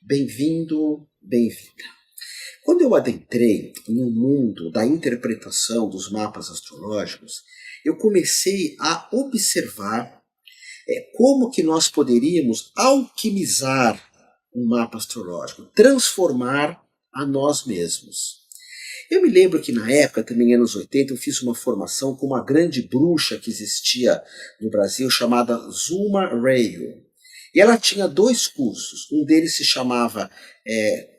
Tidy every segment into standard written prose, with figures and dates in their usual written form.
Bem-vindo, bem-vinda. Quando eu adentrei no mundo da interpretação dos mapas astrológicos, eu comecei a observar como que nós poderíamos alquimizar um mapa astrológico, transformar a nós mesmos. Eu me lembro que na época, também anos 80, eu fiz uma formação com uma grande bruxa que existia no Brasil, chamada Zulma Rayo. E ela tinha dois cursos. Um deles se chamava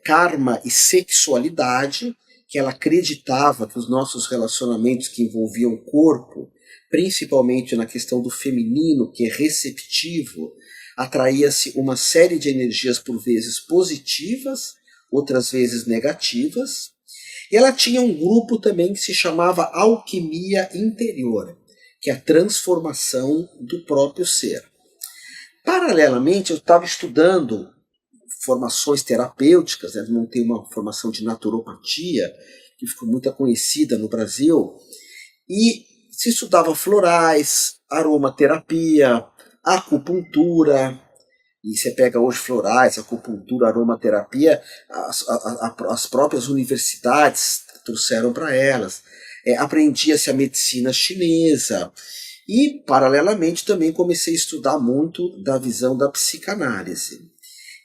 Karma e Sexualidade, que ela acreditava que os nossos relacionamentos que envolviam o corpo, principalmente na questão do feminino, que é receptivo, atraía-se uma série de energias por vezes positivas, outras vezes negativas. E ela tinha um grupo também que se chamava Alquimia Interior, que é a transformação do próprio ser. Paralelamente, eu estava estudando formações terapêuticas, né? Montei uma formação de naturopatia, que ficou muito conhecida no Brasil, e se estudava florais, aromaterapia, acupuntura, e você pega hoje florais, acupuntura, aromaterapia, as próprias universidades trouxeram para elas. Aprendia-se a medicina chinesa. E, paralelamente, também comecei a estudar muito da visão da psicanálise.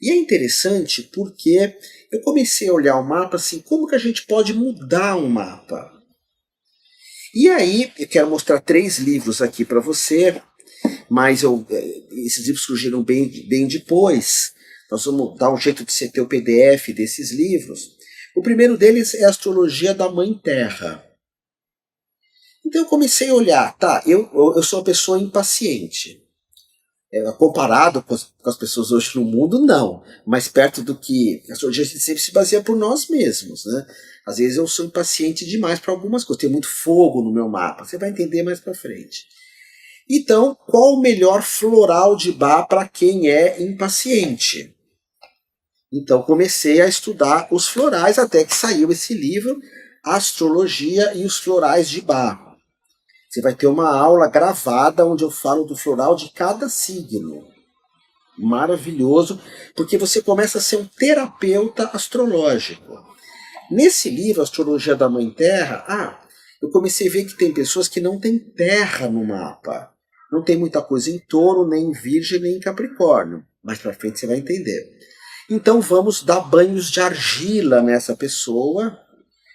E é interessante porque eu comecei a olhar o mapa assim, como que a gente pode mudar um mapa? E aí, eu quero mostrar 3 livros aqui para você, mas esses livros surgiram bem depois. Nós vamos dar um jeito de você ter o PDF desses livros. O primeiro deles é a Astrologia da Mãe Terra. Então eu comecei a olhar, tá, eu sou uma pessoa impaciente. Comparado com as pessoas hoje no mundo, não. Mas perto do que a astrologia sempre se baseia por nós mesmos, né? Às vezes eu sou impaciente demais para algumas coisas. Tem muito fogo no meu mapa. Você vai entender mais para frente. Então, qual o melhor floral de Bá para quem é impaciente? Então comecei a estudar os florais até que saiu esse livro, Astrologia e os Florais de Bá. Você vai ter uma aula gravada onde eu falo do floral de cada signo. Maravilhoso, porque você começa a ser um terapeuta astrológico. Nesse livro, Astrologia da Mãe Terra, eu comecei a ver que tem pessoas que não têm terra no mapa. Não tem muita coisa em Touro, nem em Virgem, nem em Capricórnio. Mais pra frente você vai entender. Então vamos dar banhos de argila nessa pessoa.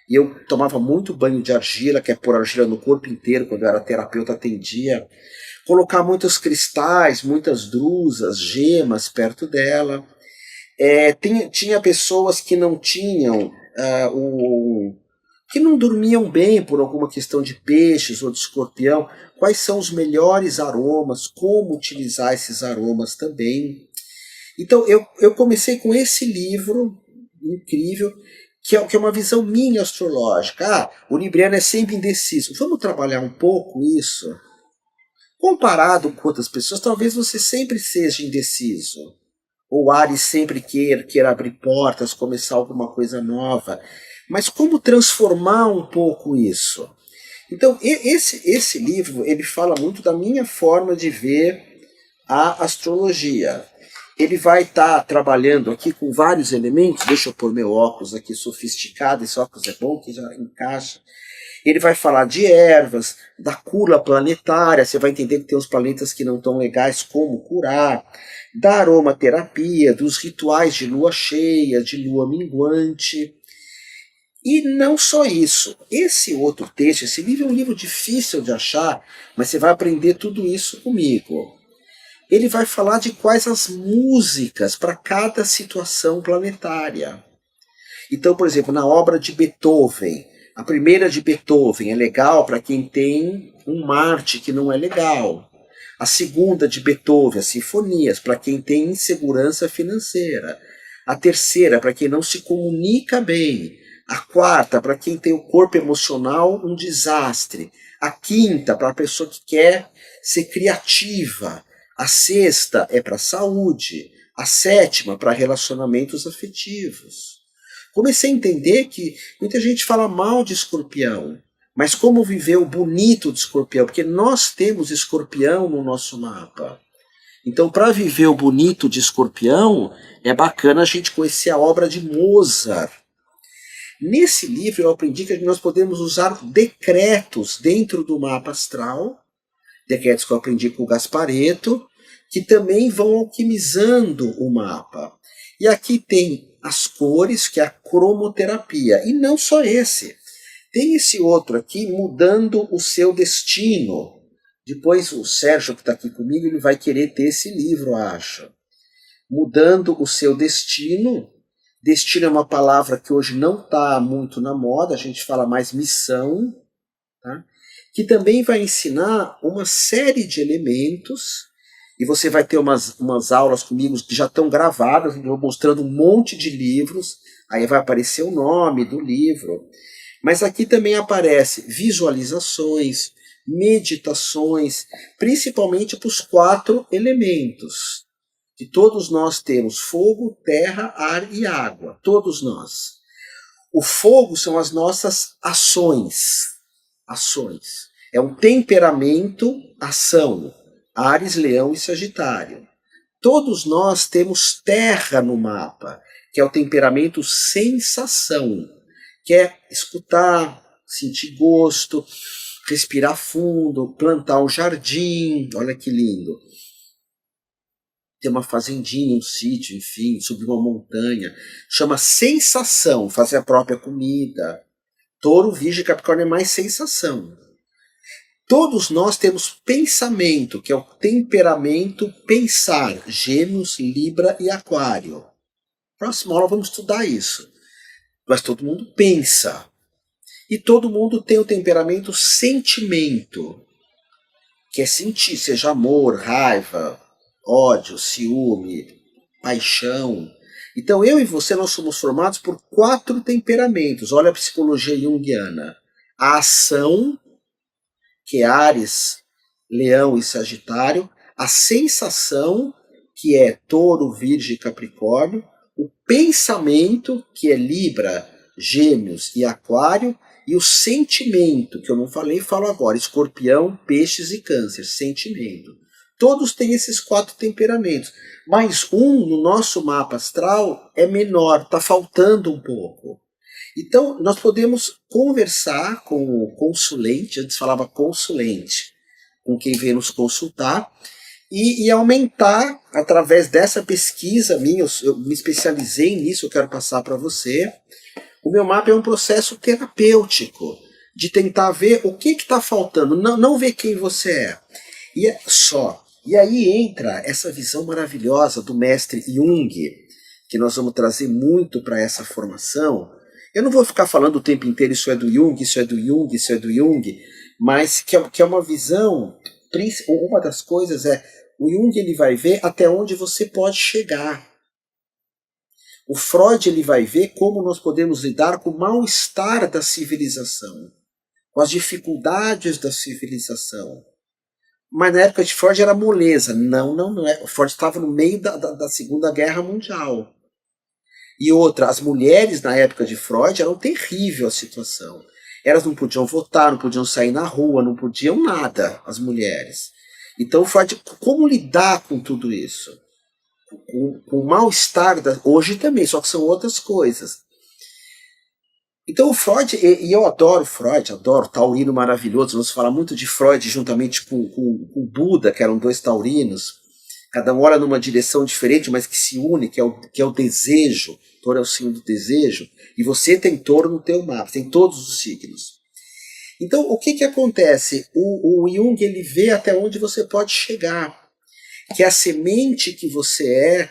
E eu tomava muito banho de argila, que é pôr argila no corpo inteiro, quando eu era terapeuta atendia. Colocar muitos cristais, muitas drusas, gemas perto dela. Tinha pessoas que não tinham, que não dormiam bem por alguma questão de peixes ou de escorpião. Quais são os melhores aromas, como utilizar esses aromas também. Então eu comecei com esse livro incrível, que é uma visão minha astrológica. O libriano é sempre indeciso. Vamos trabalhar um pouco isso? Comparado com outras pessoas, talvez você sempre seja indeciso. Ou Ares sempre queira abrir portas, começar alguma coisa nova. Mas como transformar um pouco isso? Então, esse livro ele fala muito da minha forma de ver a astrologia. Ele vai estar trabalhando aqui com vários elementos. Deixa eu pôr meu óculos aqui sofisticado. Esse óculos é bom, que já encaixa. Ele vai falar de ervas, da cura planetária. Você vai entender que tem uns planetas que não estão legais, como curar. Da aromaterapia, dos rituais de lua cheia, de lua minguante. E não só isso. Esse outro texto, esse livro é um livro difícil de achar, mas você vai aprender tudo isso comigo. Ele vai falar de quais as músicas para cada situação planetária. Então, por exemplo, na obra de Beethoven, a primeira de Beethoven é legal para quem tem um Marte que não é legal. A segunda de Beethoven, as sinfonias, para quem tem insegurança financeira. A terceira, para quem não se comunica bem. A quarta, para quem tem o corpo emocional, um desastre. A quinta, para a pessoa que quer ser criativa. A sexta é para a saúde, a sétima para relacionamentos afetivos. Comecei a entender que muita gente fala mal de escorpião, mas como viver o bonito de escorpião? Porque nós temos escorpião no nosso mapa. Então, para viver o bonito de Escorpião, é bacana a gente conhecer a obra de Mozart. Nesse livro eu aprendi que nós podemos usar decretos dentro do mapa astral, decretos que eu aprendi com o Gasparetto, que também vão alquimizando o mapa. E aqui tem as cores, que é a cromoterapia. E não só esse. Tem esse outro aqui, mudando o seu destino. Depois o Sérgio, que está aqui comigo, ele vai querer ter esse livro, eu acho. Mudando o seu destino. Destino é uma palavra que hoje não está muito na moda, a gente fala mais missão, tá? Que também vai ensinar uma série de elementos, e você vai ter umas aulas comigo que já estão gravadas, eu vou mostrando um monte de livros, aí vai aparecer o nome do livro. Mas aqui também aparece visualizações, meditações, principalmente para os 4 elementos. Que todos nós temos fogo, terra, ar e água. Todos nós. O fogo são as nossas ações. Ações. É um temperamento, ação. Áries, Leão e Sagitário. Todos nós temos terra no mapa, que é o temperamento sensação. Que é escutar, sentir gosto, respirar fundo, plantar um jardim. Olha que lindo. Ter uma fazendinha, um sítio, enfim, subir uma montanha. Chama sensação, fazer a própria comida. Touro, Virgem e Capricórnio é mais sensação. Todos nós temos pensamento, que é o temperamento pensar. Gêmeos, Libra e Aquário. Próxima aula vamos estudar isso. Mas todo mundo pensa. E todo mundo tem o temperamento sentimento, que é sentir, seja amor, raiva, ódio, ciúme, paixão. Então eu e você, nós somos formados por 4 temperamentos. Olha a psicologia junguiana. A ação, que é Áries, Leão e Sagitário. A sensação, que é Touro, Virgem e Capricórnio. O pensamento, que é Libra, Gêmeos e Aquário. E o sentimento, que eu não falei, falo agora. Escorpião, Peixes e Câncer. Sentimento. Todos têm esses 4 temperamentos. Mas um no nosso mapa astral é menor, está faltando um pouco. Então, nós podemos conversar com o consulente, antes falava consulente, com quem vem nos consultar, e aumentar, através dessa pesquisa minha, eu me especializei nisso, eu quero passar para você. O meu mapa é um processo terapêutico, de tentar ver o que está faltando, não ver quem você é. E é só. E aí entra essa visão maravilhosa do mestre Jung, que nós vamos trazer muito para essa formação. Eu não vou ficar falando o tempo inteiro isso é do Jung, isso é do Jung, isso é do Jung, mas que é uma visão, uma das coisas é, o Jung ele vai ver até onde você pode chegar. O Freud ele vai ver como nós podemos lidar com o mal-estar da civilização, com as dificuldades da civilização. Mas na época de Freud era moleza. Não é. O Freud estava no meio da Segunda Guerra Mundial. E outra, as mulheres na época de Freud eram terrível a situação. Elas não podiam votar, não podiam sair na rua, não podiam nada, as mulheres. Então Freud, como lidar com tudo isso? Com o mal-estar, hoje também, só que são outras coisas. Então o Freud, e eu adoro Freud, adoro taurino maravilhoso, vamos falar muito de Freud juntamente com o Buda, que eram 2 taurinos, cada um olha numa direção diferente, mas que se une, que é o desejo, touro é o signo do desejo, e você tem touro no teu mapa, tem todos os signos. Então o que acontece? O Jung ele vê até onde você pode chegar, que é a semente que você é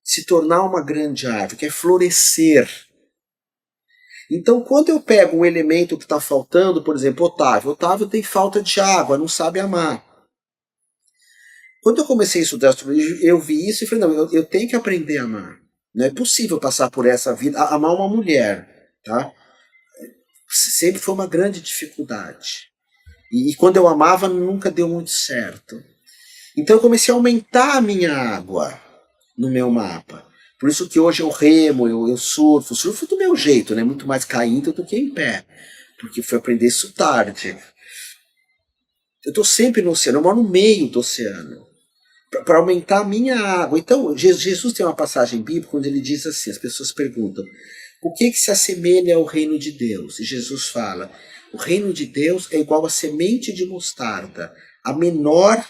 se tornar uma grande árvore, que é florescer. Então, quando eu pego um elemento que está faltando, por exemplo, Otávio tem falta de água, não sabe amar. Quando eu comecei a estudar astrologia, eu vi isso e falei, não, eu tenho que aprender a amar. Não é possível passar por essa vida, amar uma mulher, tá? Sempre foi uma grande dificuldade. E quando eu amava, nunca deu muito certo. Então eu comecei a aumentar a minha água no meu mapa. Por isso que hoje eu remo, eu surfo do meu jeito, né? Muito mais caindo do que em pé, porque fui aprender isso tarde. Eu estou sempre no oceano, eu moro no meio do oceano. para aumentar a minha água. Então, Jesus tem uma passagem bíblica onde ele diz assim, as pessoas perguntam, o que se assemelha ao reino de Deus? E Jesus fala, o reino de Deus é igual a semente de mostarda, a menor,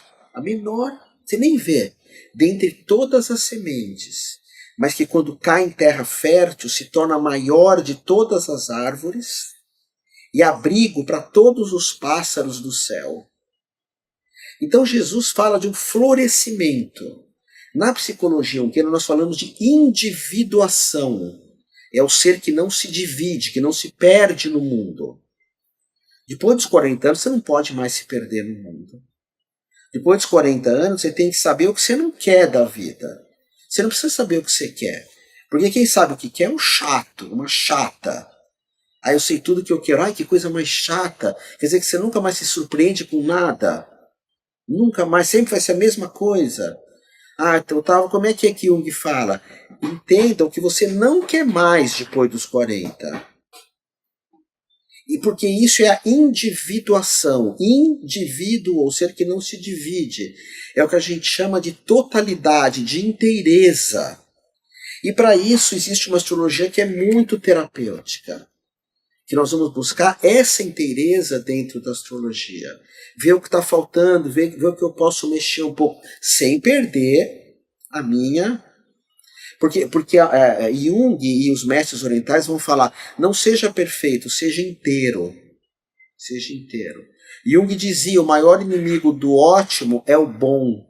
você nem vê, dentre todas as sementes, mas que quando cai em terra fértil se torna a maior de todas as árvores e abrigo para todos os pássaros do céu. Então Jesus fala de um florescimento. Na psicologia junguiana nós falamos de individuação. É o ser que não se divide, que não se perde no mundo. Depois dos 40 anos você não pode mais se perder no mundo. Depois dos 40 anos você tem que saber o que você não quer da vida. Você não precisa saber o que você quer. Porque quem sabe o que quer é um chato, uma chata. Aí eu sei tudo que eu quero. Ai, que coisa mais chata. Quer dizer que você nunca mais se surpreende com nada. Nunca mais, sempre vai ser a mesma coisa. Ah, então como é que Jung fala? Entendam que você não quer mais depois dos 40. E porque isso é a individuação. Indivíduo, ou ser que não se divide. É o que a gente chama de totalidade, de inteireza. E para isso existe uma astrologia que é muito terapêutica. Que nós vamos buscar essa inteireza dentro da astrologia. Ver o que está faltando, ver o que eu posso mexer um pouco, sem perder a minha. Porque Jung e os mestres orientais vão falar, não seja perfeito, seja inteiro. Seja inteiro. Jung dizia, o maior inimigo do ótimo é o bom.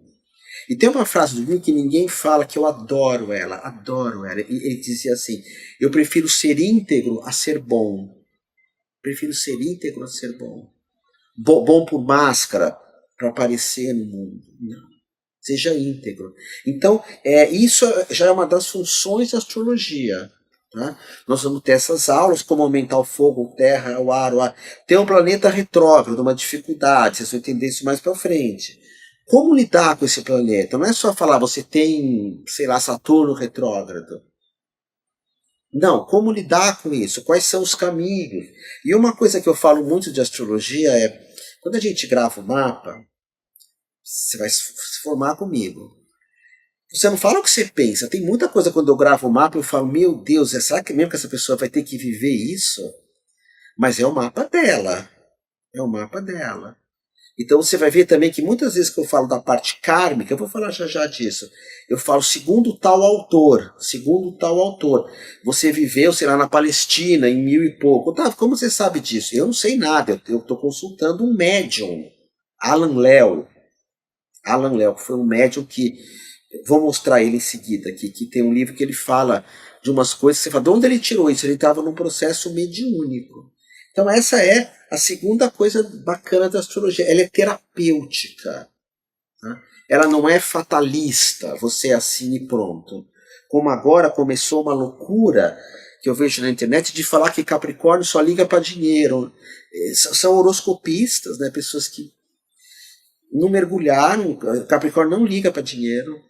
E tem uma frase do Jung que ninguém fala, que eu adoro ela, adoro ela. E ele dizia assim, eu prefiro ser íntegro a ser bom. Prefiro ser íntegro a ser bom. Bom por máscara, para aparecer no mundo. Não. Seja íntegro. Então, isso já é uma das funções da astrologia. Tá? Nós vamos ter essas aulas, como aumentar o fogo, a terra, o ar. Tem um planeta retrógrado, uma dificuldade, vocês vão entender isso mais para frente. Como lidar com esse planeta? Não é só falar, você tem, sei lá, Saturno retrógrado. Não, como lidar com isso? Quais são os caminhos? E uma coisa que eu falo muito de astrologia é, quando a gente grava o mapa, você vai se formar comigo. Você não fala o que você pensa. Tem muita coisa quando eu gravo o mapa, eu falo, meu Deus, será que mesmo que essa pessoa vai ter que viver isso? Mas é o mapa dela. É o mapa dela. Então você vai ver também que muitas vezes que eu falo da parte kármica, eu vou falar já disso, eu falo segundo tal autor, você viveu, sei lá, na Palestina em 1000 e pouco. Otávio, como você sabe disso? Eu não sei nada, eu estou consultando um médium, Alan Léo, que foi um médium que, vou mostrar ele em seguida aqui, que tem um livro que ele fala de umas coisas, você fala, de onde ele tirou isso? Ele estava num processo mediúnico. Então essa é a segunda coisa bacana da astrologia, ela é terapêutica. Tá? Ela não é fatalista, você assina e pronto. Como agora começou uma loucura que eu vejo na internet de falar que Capricórnio só liga para dinheiro. São horoscopistas, né? Pessoas que não mergulharam. Capricórnio não liga para dinheiro.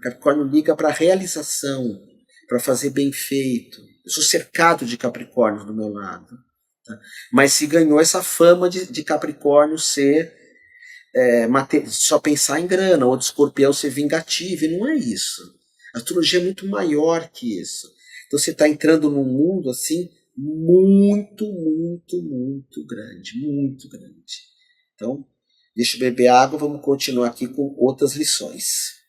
Capricórnio liga para realização, para fazer bem feito. Eu sou cercado de Capricórnios do meu lado. Tá? Mas se ganhou essa fama de Capricórnio ser só pensar em grana, ou de Escorpião ser vingativo, e não é isso. A astrologia é muito maior que isso. Então você está entrando num mundo assim muito, muito, muito grande, muito grande. Então, deixa eu beber água, vamos continuar aqui com outras lições.